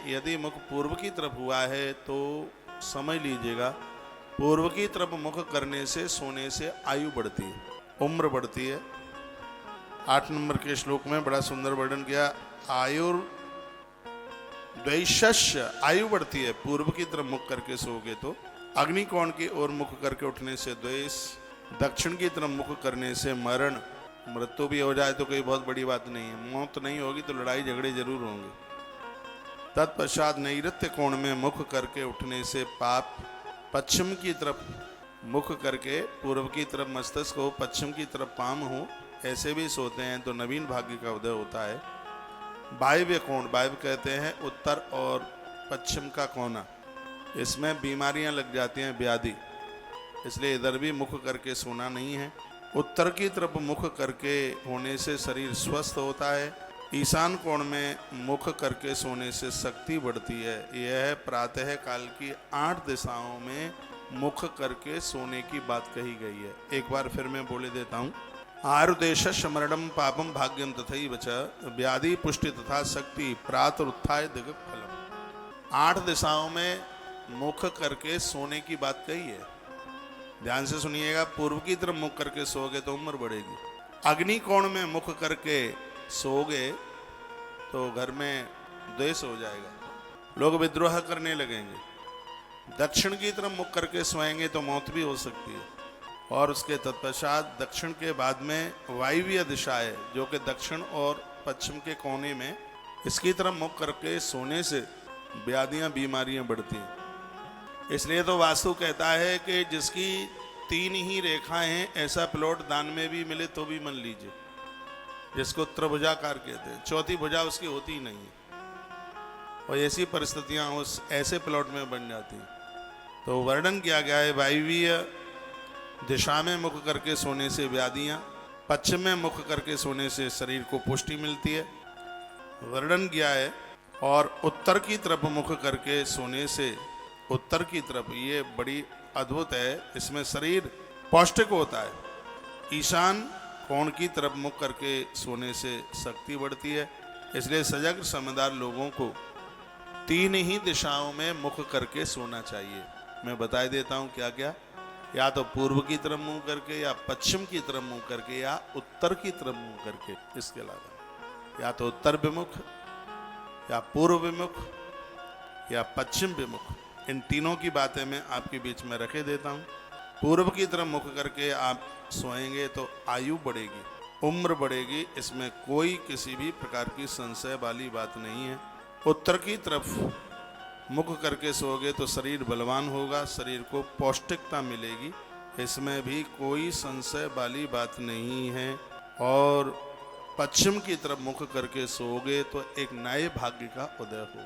यदि मुख पूर्व की तरफ हुआ है तो समझ लीजिएगा पूर्व की तरफ मुख करने से सोने से आयु बढ़ती है, उम्र बढ़ती है। 8 नंबर के श्लोक में बड़ा सुंदर वर्णन किया, आयुर द्वैशस्य, आयु बढ़ती है पूर्व की तरफ मुख करके सोओगे तो। अग्निकोण की ओर मुख करके उठने से द्वेष, दक्षिण की तरफ मुख करने से मरण, मृत्यु भी हो जाए तो कोई बहुत बड़ी बात नहीं है, मौत नहीं होगी तो लड़ाई झगड़े जरूर होंगे। तत्पश्चात नैऋत्य कोण में मुख करके उठने से पाप, पश्चिम की तरफ मुख करके पूर्व की तरफ मस्तिष्क हो, पश्चिम की तरफ पाम हो, ऐसे भी सोते हैं तो नवीन भाग्य का उदय होता है। वायव्य कोण, वायव्य कहते हैं उत्तर और पश्चिम का कोना, इसमें बीमारियां लग जाती हैं, व्याधि, इसलिए इधर भी मुख करके सोना नहीं है। उत्तर की तरफ मुख करके होने से शरीर स्वस्थ होता है। ईशान कोण में मुख करके सोने से शक्ति बढ़ती है। यह प्रातः काल की 8 दिशाओं में मुख करके सोने की बात कही गई है। एक बार फिर मैं बोले देता हूँ, आरुदेश स्मरणम पापम भाग्यम तथैव च व्याधि पुष्टि तथा शक्ति प्रातरुत्थाय दिग् फलम। 8 दिशाओं में मुख करके सोने की बात कही है, ध्यान से सुनिएगा। पूर्व की तरफ मुख करके सोओगे तो उम्र बढ़ेगी। अग्नि कोण में मुख करके सोओगे तो घर में द्वेष हो जाएगा, लोग विद्रोह करने लगेंगे। दक्षिण की तरफ मुख करके सोएंगे तो मौत भी हो सकती है। और उसके तत्पश्चात दक्षिण के बाद में वायव्य दिशा है, जो कि दक्षिण और पश्चिम के कोने में, इसकी तरफ मुख करके सोने से व्याधियां, बीमारियां बढ़ती हैं। इसलिए तो वास्तु कहता है कि जिसकी 3 ही रेखाएं हैं ऐसा प्लॉट दान में भी मिले तो भी मन लीजिए, जिसको त्रिभुजाकार कहते हैं, चौथी भुजा उसकी होती ही नहीं है और ऐसी परिस्थितियां उस ऐसे प्लॉट में बन जाती हैं। तो वर्णन किया गया है वायव्य दिशा में मुख करके सोने से व्याधियां, पश्चिम में मुख करके सोने से शरीर को पुष्टि मिलती है, वर्णन किया है। और उत्तर की तरफ मुख करके सोने से, उत्तर की तरफ, ये बड़ी अद्भुत है, इसमें शरीर पौष्टिक होता है। ईशान कोण की तरफ मुख करके सोने से शक्ति बढ़ती है। इसलिए सजग समझदार लोगों को 3 ही दिशाओं में मुख करके सोना चाहिए। मैं बता देता हूँ क्या क्या, या तो पूर्व की तरफ मुंह करके, या पश्चिम की तरफ मुंह करके, या उत्तर की तरफ मुंह करके। इसके अलावा या तो उत्तर विमुख, या पूर्व विमुख, या पश्चिम विमुख। इन तीनों की बातें मैं आपके बीच में रखे देता हूँ। पूर्व की तरफ मुख करके आप सोएंगे तो आयु बढ़ेगी, उम्र बढ़ेगी, इसमें कोई किसी भी प्रकार की संशय वाली बात नहीं है। उत्तर की तरफ मुख करके सोओगे तो शरीर बलवान होगा, शरीर को पौष्टिकता मिलेगी, इसमें भी कोई संशय वाली बात नहीं है। और पश्चिम की तरफ मुख करके सोओगे तो एक नए भाग्य का उदय होगा।